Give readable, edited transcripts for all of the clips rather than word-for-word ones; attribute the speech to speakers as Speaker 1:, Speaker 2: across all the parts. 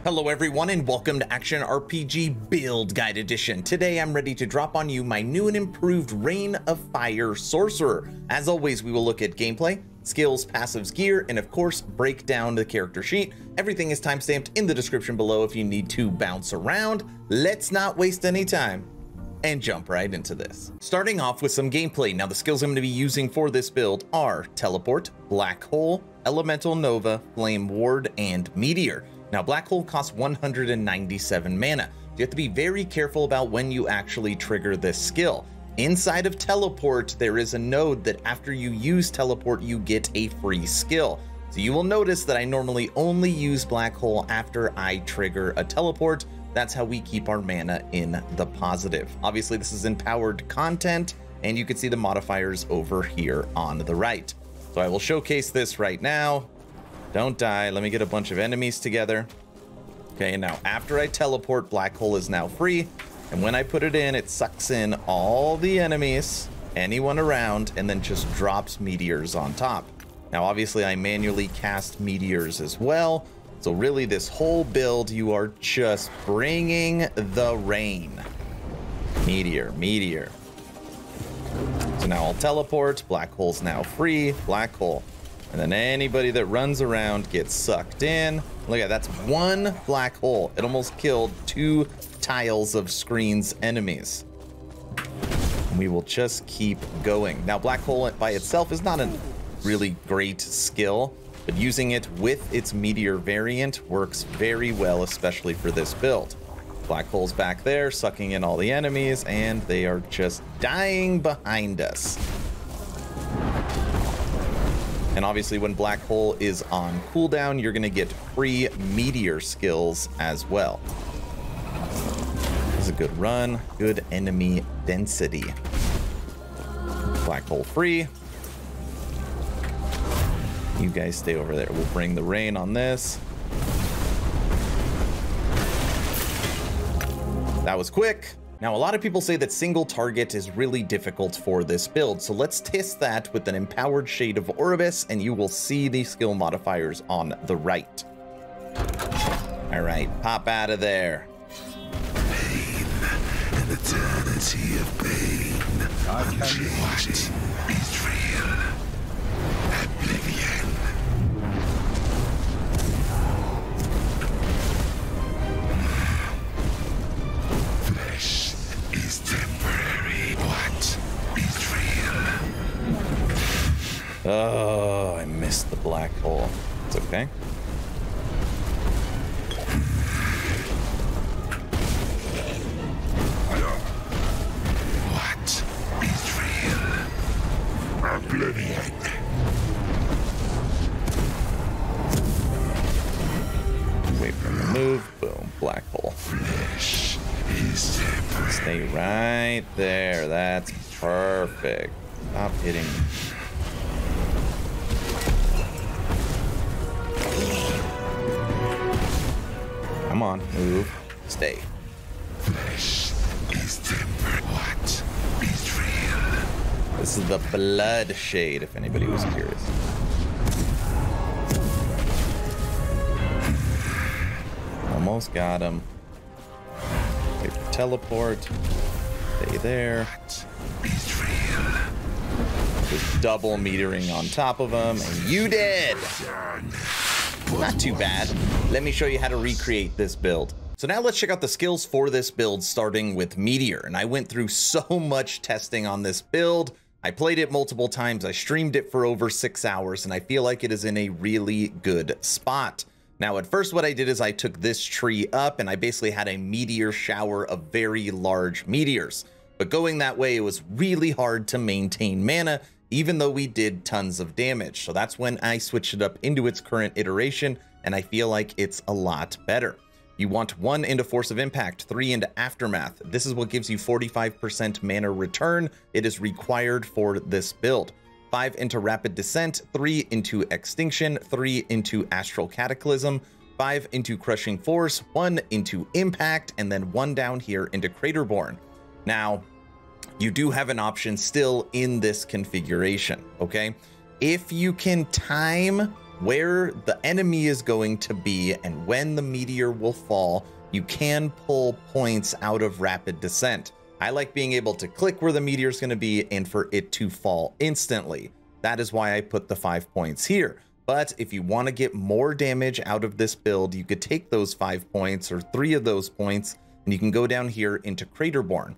Speaker 1: Hello everyone and welcome to Action RPG Build Guide Edition. Today I'm ready to drop on you my new and improved Reign of Fire Sorcerer. As always, we will look at gameplay, skills, passives, gear, and of course break down the character sheet. Everything is timestamped in the description below if you need to bounce around. Let's not waste any time and jump right into this. Starting off with some gameplay. Now the skills I'm going to be using for this build are Teleport, Black Hole, Elemental Nova, Flame Ward, and Meteor. Now, Black Hole costs 197 mana. You have to be very careful about when you actually trigger this skill. Inside of Teleport, there is a node that after you use Teleport, you get a free skill. So you will notice that I normally only use Black Hole after I trigger a Teleport. That's how we keep our mana in the positive. Obviously, this is empowered content, and you can see the modifiers over here on the right. So I will showcase this right now. Don't die. Let me get a bunch of enemies together. Okay, now after I teleport, Black Hole is now free. And when I put it in, it sucks in all the enemies, anyone around, and then just drops meteors on top. Now, obviously, I manually cast meteors as well. So really, this whole build, you are just bringing the rain. Meteor, meteor. So now I'll teleport. Black Hole's now free. Black Hole. And then anybody that runs around gets sucked in. Look at that, that's one black hole. It almost killed 2 tiles of screens enemies. And we will just keep going. Now, Black Hole by itself is not a really great skill, but using it with its Meteor variant works very well, especially for this build. Black Hole's back there, sucking in all the enemies, and they are just dying behind us. And obviously when Black Hole is on cooldown, you're gonna get free Meteor skills as well. This is a good run, good enemy density. Black Hole free. You guys stay over there. We'll bring the rain on this. That was quick. Now, a lot of people say that single target is really difficult for this build, so let's test that with an empowered shade of Orbis, and you will see the skill modifiers on the right. All right, pop out of there.
Speaker 2: Pain, an eternity of pain. What is real? Oblivion. Flesh is temporary. What is real?
Speaker 1: Oh, I missed the Black Hole. It's okay.
Speaker 2: What is real? Oblivion.
Speaker 1: Wait for him to move. Boom, Black Hole.
Speaker 2: Flesh is temporary.
Speaker 1: Stay right there. That's perfect. Stop hitting me. Come on, move. Stay.
Speaker 2: Flesh is temporary. What is real?
Speaker 1: This is the blood shade, if anybody was curious. Almost got him. Wait for teleport. Stay there.
Speaker 2: What is real?
Speaker 1: Just double metering on top of him, and you dead. Not too bad. Let me show you how to recreate this build. So now let's check out the skills for this build, starting with Meteor. And I went through so much testing on this build. I played it multiple times. I streamed it for over 6 hours, and I feel like it is in a really good spot. Now, at first, what I did is I took this tree up, and I basically had a meteor shower of very large meteors. But going that way, it was really hard to maintain mana, even though we did tons of damage. So that's when I switched it up into its current iteration, and I feel like it's a lot better. You want 1 into Force of Impact, 3 into Aftermath. This is what gives you 45% mana return. It is required for this build. 5 into Rapid Descent, 3 into Extinction, 3 into Astral Cataclysm, 5 into Crushing Force, 1 into Impact, and then 1 down here into Craterborn. Now, you do have an option still in this configuration, okay? If you can time where the enemy is going to be and when the meteor will fall, you can pull points out of rapid descent. I like being able to click where the meteor is going to be and for it to fall instantly. That is why I put the 5 points here. But if you want to get more damage out of this build, you could take those 5 points or 3 of those points and you can go down here into Craterborn.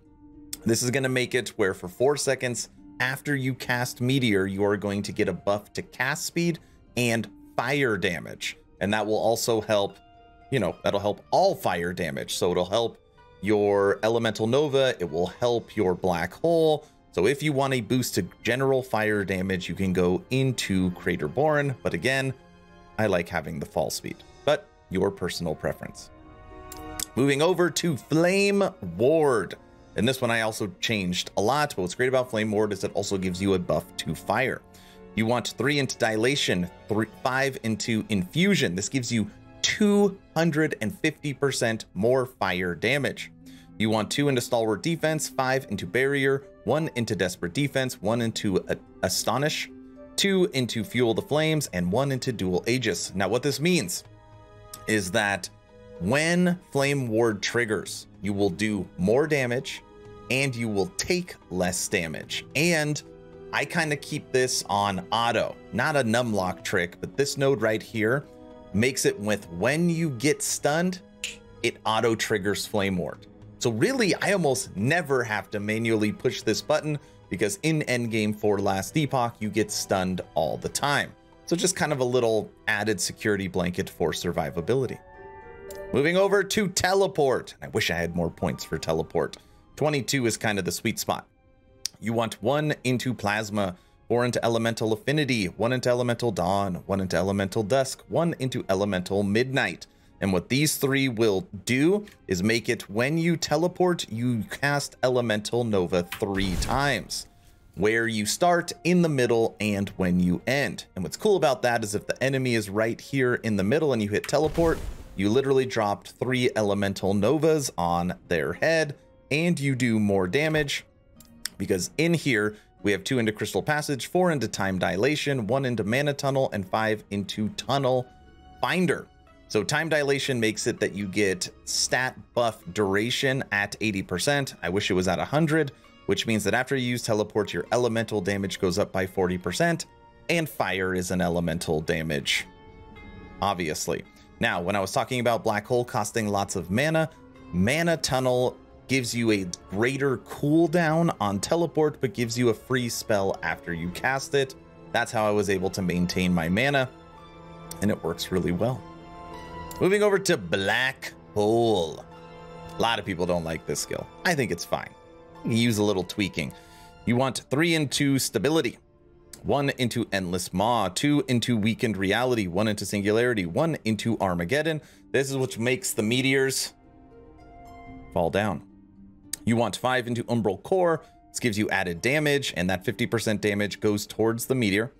Speaker 1: This is going to make it where for 4 seconds after you cast Meteor, you are going to get a buff to cast speed and fire damage. And that will also help, you know, that'll help all fire damage. So it'll help your Elemental Nova, it will help your Black Hole. So if you want a boost to general fire damage, you can go into Craterborn. But again, I like having the fall speed, but your personal preference. Moving over to Flame Ward. And this one I also changed a lot, but what's great about Flame Ward is it also gives you a buff to fire. You want 3 into Dilation, 5 into Infusion. This gives you 250% more fire damage. You want 2 into Stalwart Defense, 5 into Barrier, 1 into Desperate Defense, 1 into Astonish, 2 into Fuel the Flames, and 1 into Dual Aegis. Now what this means is that when Flame Ward triggers, you will do more damage and you will take less damage. And I kind of keep this on auto, not a numlock trick, but this node right here makes it with when you get stunned, it auto triggers Flame Ward. So really, I almost never have to manually push this button because in endgame for Last Epoch, you get stunned all the time. So just kind of a little added security blanket for survivability. Moving over to Teleport. I wish I had more points for Teleport. 22 is kind of the sweet spot. You want 1 into Plasma, 4 into Elemental Affinity, 1 into Elemental Dawn, 1 into Elemental Dusk, 1 into Elemental Midnight. And what these 3 will do is make it when you teleport, you cast Elemental Nova 3 times. Where you start, in the middle, and when you end. And what's cool about that is if the enemy is right here in the middle and you hit teleport, you literally dropped 3 Elemental Novas on their head and you do more damage because in here we have 2 into Crystal Passage, 4 into Time Dilation, 1 into Mana Tunnel, and 5 into Tunnel Finder. So Time Dilation makes it that you get stat buff duration at 80%. I wish it was at 100, which means that after you use teleport, your elemental damage goes up by 40%, and fire is an elemental damage, obviously. Now, when I was talking about Black Hole costing lots of mana, Mana Tunnel gives you a greater cooldown on teleport, but gives you a free spell after you cast it. That's how I was able to maintain my mana, and it works really well. Moving over to Black Hole. A lot of people don't like this skill. I think it's fine. You use a little tweaking. You want 3 into Stability, 1 into Endless Maw, 2 into Weakened Reality, 1 into Singularity, 1 into Armageddon. This is what makes the meteors fall down. You want 5 into Umbral Core. This gives you added damage, and that 50% damage goes towards the meteor.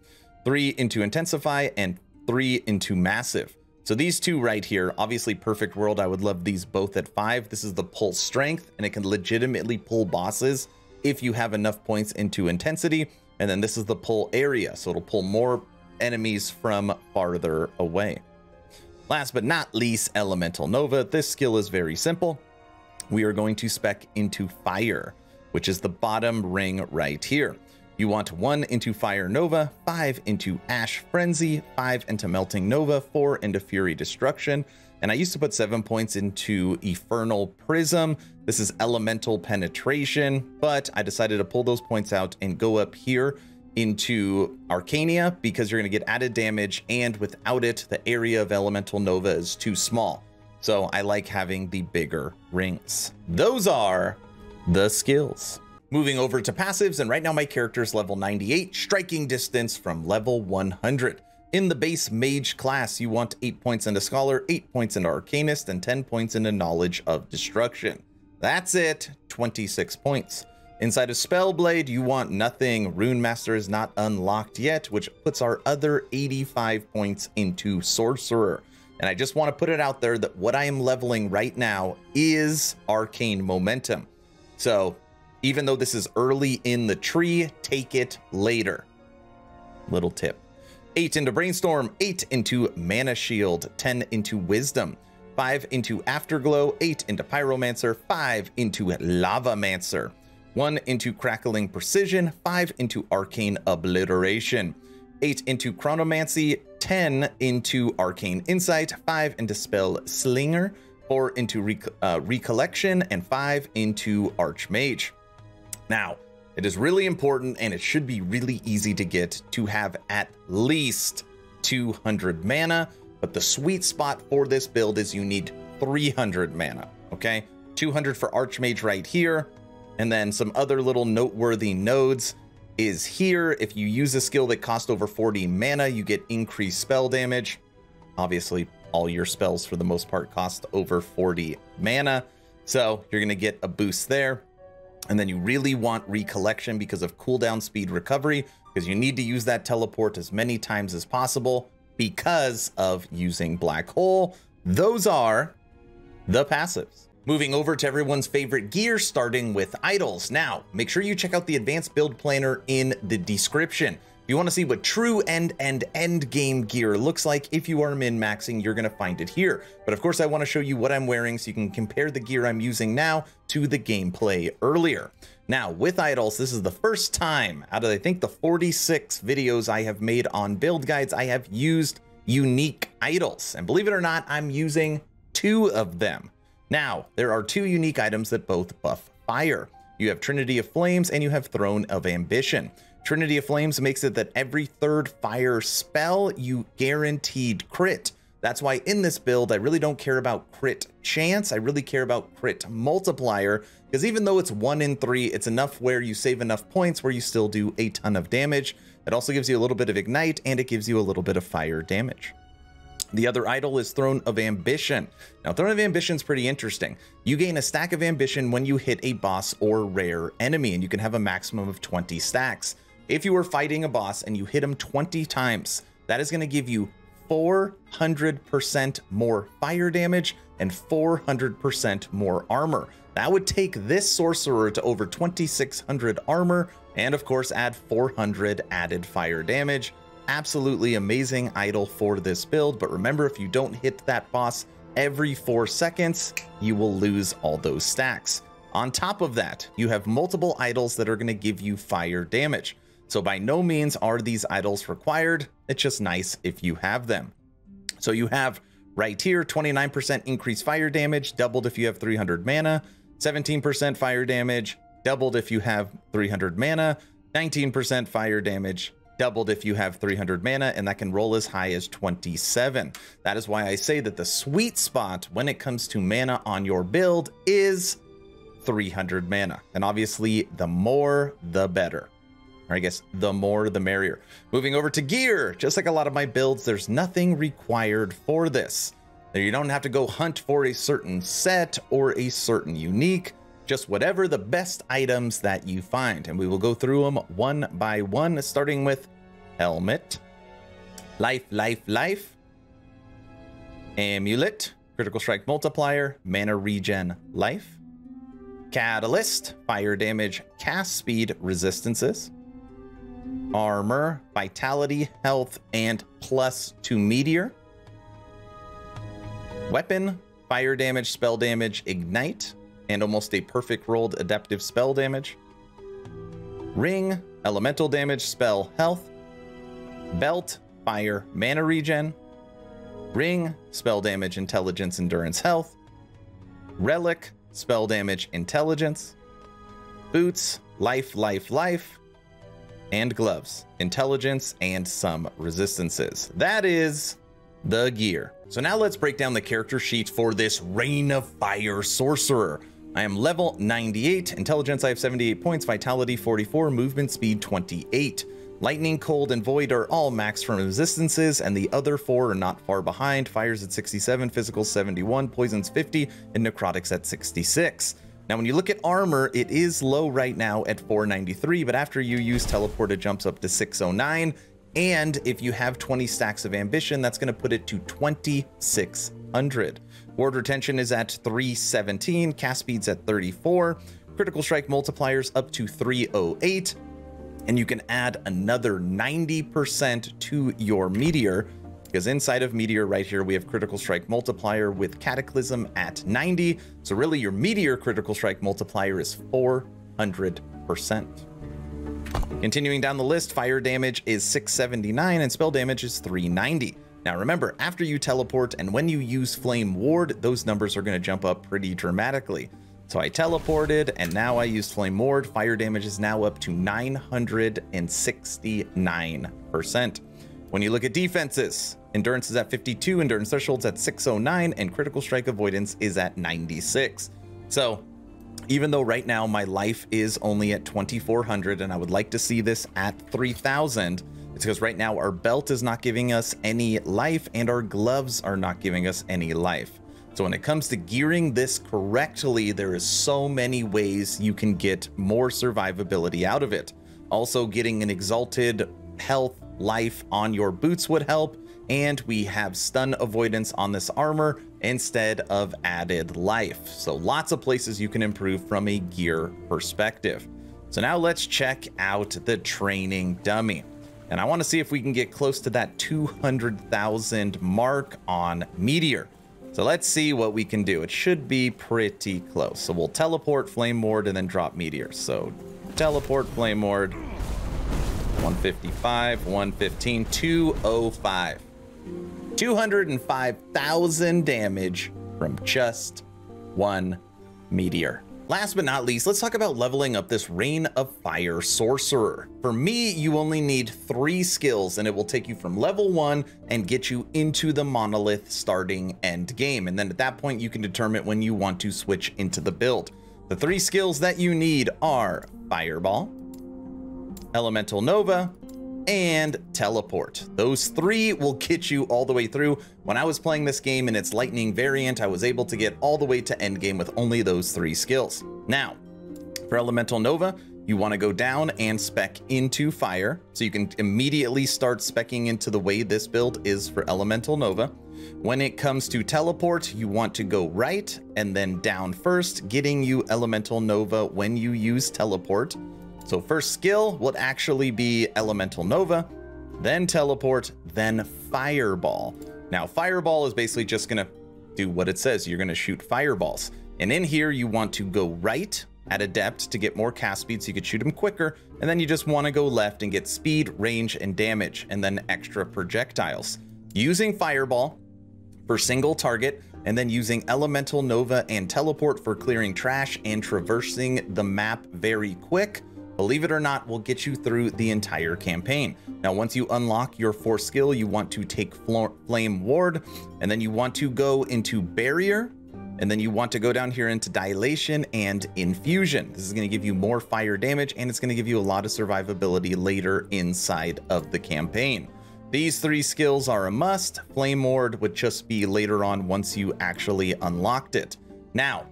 Speaker 1: 3 into Intensify, and 3 into Massive. So these 2 right here, obviously Perfect World, I would love these both at 5. This is the pull strength, and it can legitimately pull bosses if you have enough points into intensity. And then this is the pull area, so it'll pull more enemies from farther away. Last but not least, Elemental Nova. This skill is very simple. We are going to spec into Fire, which is the bottom ring right here. You want 1 into Fire Nova, 5 into Ash Frenzy, 5 into Melting Nova, 4 into Fury Destruction. And I used to put 7 points into Infernal Prism. This is Elemental Penetration, but I decided to pull those points out and go up here into Arcania because you're going to get added damage, and without it, the area of Elemental Nova is too small. So I like having the bigger rings. Those are the skills. Moving over to passives, and right now my character is level 98, striking distance from level 100. In the base Mage class, you want 8 points into Scholar, 8 points into Arcanist, and 10 points into Knowledge of Destruction. That's it, 26 points. Inside of Spellblade, you want nothing. Rune Master is not unlocked yet, which puts our other 85 points into Sorcerer. And I just want to put it out there that what I am leveling right now is Arcane Momentum. So even though this is early in the tree, take it later. Little tip. 8 into Brainstorm, 8 into Mana Shield, 10 into Wisdom, 5 into Afterglow, 8 into Pyromancer, 5 into Lavamancer, 1 into Crackling Precision, 5 into Arcane Obliteration, 8 into Chronomancy, 10 into Arcane Insight, 5 into Spell Slinger, 4 into Recollection, and 5 into Archmage. Now, it is really important, and it should be really easy to get, to have at least 200 mana, but the sweet spot for this build is you need 300 mana, okay? 200 for Archmage right here, and then some other little noteworthy nodes is here. If you use a skill that costs over 40 mana, you get increased spell damage. Obviously, all your spells for the most part cost over 40 mana, so you're gonna get a boost there. And then you really want Recollection because of cooldown speed recovery, because you need to use that teleport as many times as possible because of using Black Hole. Those are the passives. Moving over to everyone's favorite gear, starting with idols. Now, make sure you check out the advanced build planner in the description. If you want to see what true end game gear looks like, if you are min-maxing, you're going to find it here. But of course, I want to show you what I'm wearing so you can compare the gear I'm using now to the gameplay earlier. Now, with idols, this is the first time out of, I think, the 46 videos I have made on build guides, I have used unique idols. And believe it or not, I'm using 2 of them. Now, there are 2 unique items that both buff fire. You have Trinity of Flames and you have Throne of Ambition. Trinity of Flames makes it that every 3rd fire spell you guaranteed crit. That's why in this build, I really don't care about crit chance. I really care about crit multiplier, because even though it's 1 in 3, it's enough where you save enough points where you still do a ton of damage. It also gives you a little bit of ignite, and it gives you a little bit of fire damage. The other idol is Throne of Ambition. Now, Throne of Ambition is pretty interesting. You gain a stack of ambition when you hit a boss or rare enemy, and you can have a maximum of 20 stacks. If you are fighting a boss and you hit him 20 times, that is going to give you 400% more fire damage and 400% more armor. That would take this sorcerer to over 2600 armor, and of course add 400 added fire damage. Absolutely amazing idol for this build, but remember, if you don't hit that boss every 4 seconds, you will lose all those stacks. On top of that, you have multiple idols that are going to give you fire damage. So by no means are these idols required. It's just nice if you have them. So you have right here, 29% increased fire damage, doubled if you have 300 mana, 17% fire damage, doubled if you have 300 mana, 19% fire damage, doubled if you have 300 mana, and that can roll as high as 27. That is why I say that the sweet spot when it comes to mana on your build is 300 mana. And obviously, the more, the better. Or I guess the more, the merrier. Moving over to gear, just like a lot of my builds, there's nothing required for this. You don't have to go hunt for a certain set or a certain unique, just whatever the best items that you find. And we will go through them one by one, starting with Helmet, Life, Amulet, Critical Strike Multiplier, Mana Regen Life, Catalyst, Fire Damage, Cast Speed Resistances, Armor, Vitality, Health, and +2 Meteor, Weapon, Fire Damage, Spell Damage, Ignite, and almost a perfect rolled adaptive spell damage, Ring, Elemental Damage, Spell Health, Belt, Fire, Mana Regen, Ring, Spell Damage, Intelligence, Endurance, Health, Relic, Spell Damage, Intelligence, Boots, Life, and Gloves, Intelligence, and some Resistances. That is the gear. So now let's break down the character sheet for this Rain of Fire Sorcerer. I am level 98, Intelligence I have 78 points, Vitality 44, Movement Speed 28. Lightning, Cold, and Void are all maxed from Resistances, and the other 4 are not far behind. Fire's at 67, Physical 71, Poison's 50, and Necrotics at 66. Now, when you look at armor, it is low right now at 493, but after you use teleport, it jumps up to 609. And if you have 20 stacks of ambition, that's going to put it to 2600. Ward retention is at 317, cast speed's at 34, critical strike multipliers up to 308, And you can add another 90% to your Meteor, because inside of Meteor right here, we have critical strike multiplier with Cataclysm at 90. So really your Meteor critical strike multiplier is 400%. Continuing down the list, fire damage is 679 and spell damage is 390. Now remember, after you teleport and when you use Flame Ward, those numbers are going to jump up pretty dramatically. So I teleported and now I used Flame Ward. Fire damage is now up to 969%. When you look at defenses, endurance is at 52, endurance threshold's at 609, and critical strike avoidance is at 96. So even though right now my life is only at 2400 and I would like to see this at 3000, it's because right now our belt is not giving us any life and our gloves are not giving us any life. So when it comes to gearing this correctly, there is so many ways you can get more survivability out of it. Also, getting an exalted health life on your boots would help, and we have stun avoidance on this armor instead of added life. So lots of places you can improve from a gear perspective. So now let's check out the training dummy. And I want to see if we can get close to that 200,000 mark on Meteor. So let's see what we can do. It should be pretty close. So we'll teleport, Flame Ward, and then drop Meteor. So teleport, Flame Ward, 155, 115, 205. 205,000 damage from just one Meteor. Last but not least, let's talk about leveling up this Rain of Fire Sorcerer. For me, you only need 3 skills and it will take you from level 1 and get you into the monolith starting end game. And then at that point, you can determine when you want to switch into the build. The 3 skills that you need are Fireball, Elemental Nova, and Teleport. Those 3 will get you all the way through. When I was playing this game in its lightning variant, I was able to get all the way to end game with only those 3 skills. Now, for Elemental Nova, you want to go down and spec into fire, so you can immediately start speccing into the way this build is for Elemental Nova. When it comes to Teleport, you want to go right and then down first, getting you Elemental Nova when you use Teleport. So first skill would actually be Elemental Nova, then Teleport, then Fireball. Now Fireball is basically just gonna do what it says. You're gonna shoot fireballs. And in here you want to go right at Adept to get more cast speed so you could shoot them quicker. And then you just wanna go left and get speed, range, and damage, and then extra projectiles. Using Fireball for single target, and then using Elemental Nova and Teleport for clearing trash and traversing the map very quick, believe it or not, will get you through the entire campaign. Now, once you unlock your 4th skill, you want to take Flame Ward, and then you want to go into Barrier, and then you want to go down here into Dilation and Infusion. This is going to give you more fire damage, and it's going to give you a lot of survivability later inside of the campaign. These 3 skills are a must. Flame Ward would just be later on once you actually unlocked it. Now,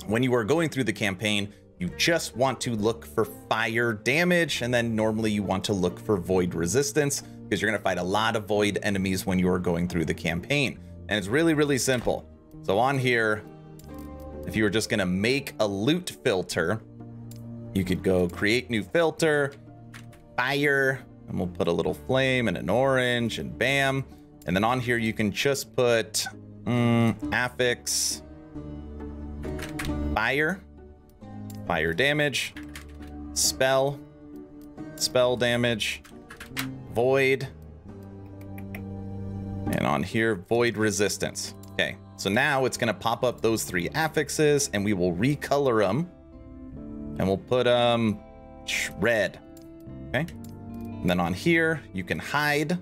Speaker 1: when you are going through the campaign, you just want to look for fire damage, and then normally you want to look for void resistance because you're going to fight a lot of void enemies when you are going through the campaign. And it's really, really simple. So on here, if you were just going to make a loot filter, you could go create new filter, fire, and we'll put a little flame and an orange and bam. And then on here, you can just put affix, fire damage, spell damage, void, and on here, void resistance. Okay, so now it's gonna pop up those 3 affixes and we will recolor them and we'll put red, okay? And then on here, you can hide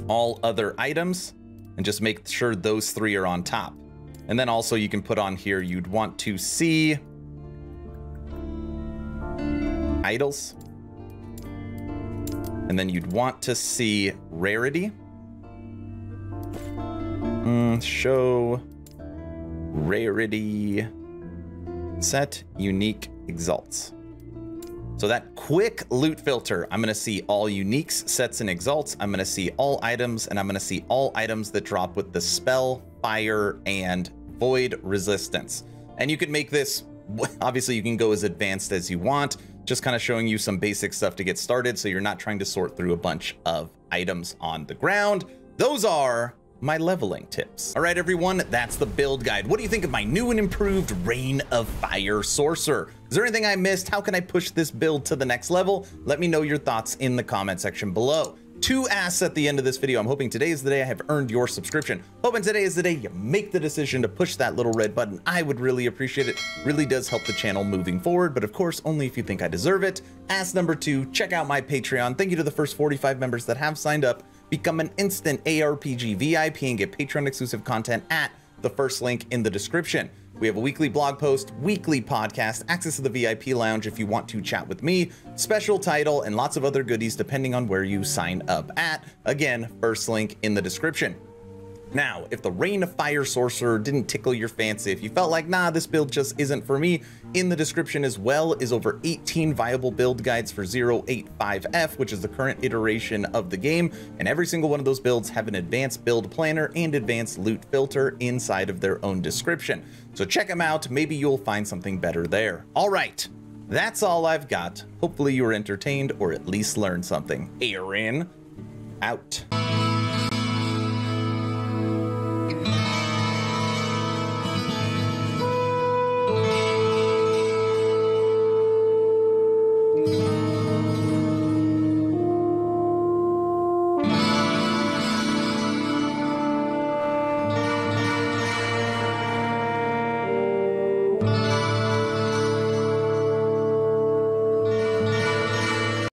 Speaker 1: all other items and just make sure those 3 are on top. And then also you can put on here, you'd want to see idols, and then you'd want to see rarity, show rarity, set unique exalts. So that quick loot filter, I'm going to see all uniques, sets, and exalts. I'm going to see all items, and I'm going to see all items that drop with the spell, fire, and void resistance. And you could make this, obviously you can go as advanced as you want. Just kind of showing you some basic stuff to get started so you're not trying to sort through a bunch of items on the ground. Those are my leveling tips. All right, everyone, that's the build guide. What do you think of my new and improved Rain of Fire Sorcerer? Is there anything I missed? How can I push this build to the next level? Let me know your thoughts in the comment section below. Two asks at the end of this video. I'm hoping today is the day I have earned your subscription. Hoping today is the day you make the decision to push that little red button. I would really appreciate it. Really does help the channel moving forward, but of course, only if you think I deserve it. Ask number 2, check out my Patreon. Thank you to the first 45 members that have signed up. Become an instant ARPG VIP and get Patreon exclusive content at the first link in the description. We have a weekly blog post, weekly podcast, access to the VIP lounge if you want to chat with me, special title, and lots of other goodies depending on where you sign up at. Again, first link in the description. Now, if the Rain of Fire Sorcerer didn't tickle your fancy, if you felt like, nah, this build just isn't for me, in the description as well is over 18 viable build guides for 085F, which is the current iteration of the game, and every single one of those builds have an advanced build planner and advanced loot filter inside of their own description. So check them out, maybe you'll find something better there. All right, that's all I've got. Hopefully you were entertained or at least learned something. Aaron, out.